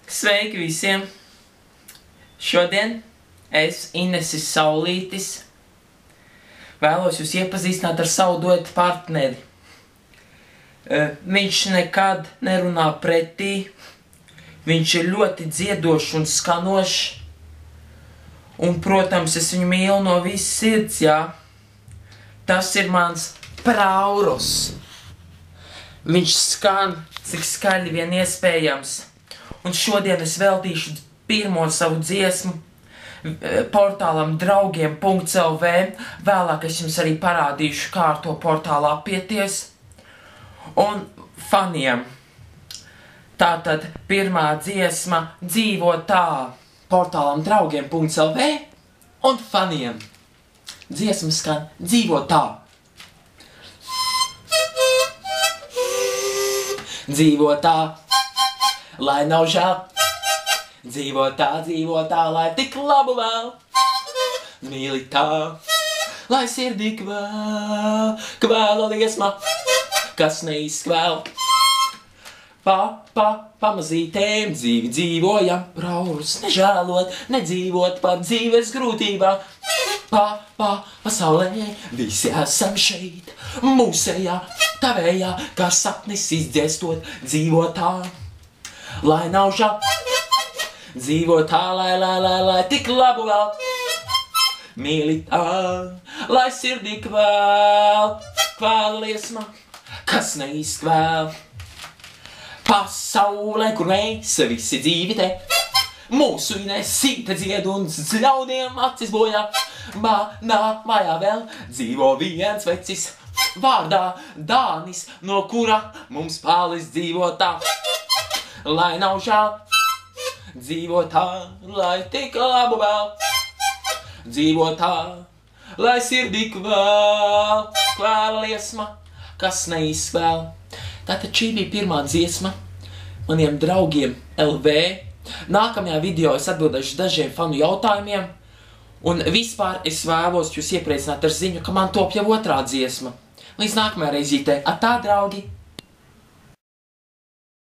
Sveiki visiem! Šodien es, Inesis Saulītis, vēlos jūs iepazīstināt ar savu duetu partneri. Viņš nekad nerunā pretī, viņš ir ļoti dziedošs un skanošs. Un, protams, es viņu mīlu no visas sirds, jā. Tas ir mans Praurus. Viņš skan, cik skaļi vien iespējams. Un šodien es veltīšu pirmo savu dziesmu portālam draugiem.lv. Vēlāk es jums arī parādīšu, kā ar to portālu apieties. Un faniem. Tātad pirmā dziesma dzīvo tā portālam draugiem.lv un faniem. Dziesma skan dzīvo tā. Dzīvo tā, lai nav žēl. Dzīvo tā, lai tik labu vēl. Mīli tā, lai sirdī kvēl. Kvēla liesma, kas neizkvēl. Pamazītēm dzīvi dzīvojam, Praurus nežēlot, nedzīvot par dzīves grūtībām. Pasaulē visi esam šeit, mūsējā, tavējā, kā sapnis izdziestot. Dzīvo tā, lai nav žēl. Dzīvo tā, lai tik labu vēl. Mīli tā, lai sirdī kvēl. Kvēla liesma, kas neizkvēl. Pasaulē, kur mēs visi dzīvi te, mūsu Inesīte dzied un ļaudiem acis bojā. Manā mājā vēl dzīvo viens vecis, vārdā Dānis, no kura mums pālis dzīvo tā. Lai nav žēl, dzīvo tā, lai tik labu vēl. Dzīvo tā, lai sirdī kvēl. Kvēla liesma, kas neizkvēl. Tātad šī bija pirmā dziesma maniem draugiem LV. Nākamajā video es atbildēšu dažiem fanu jautājumiem. Un vispār es vēlos jūs iepriecināt ar ziņu, ka man top jau otrā dziesma. Līdz nākamajai reizītei. Atā, draugi!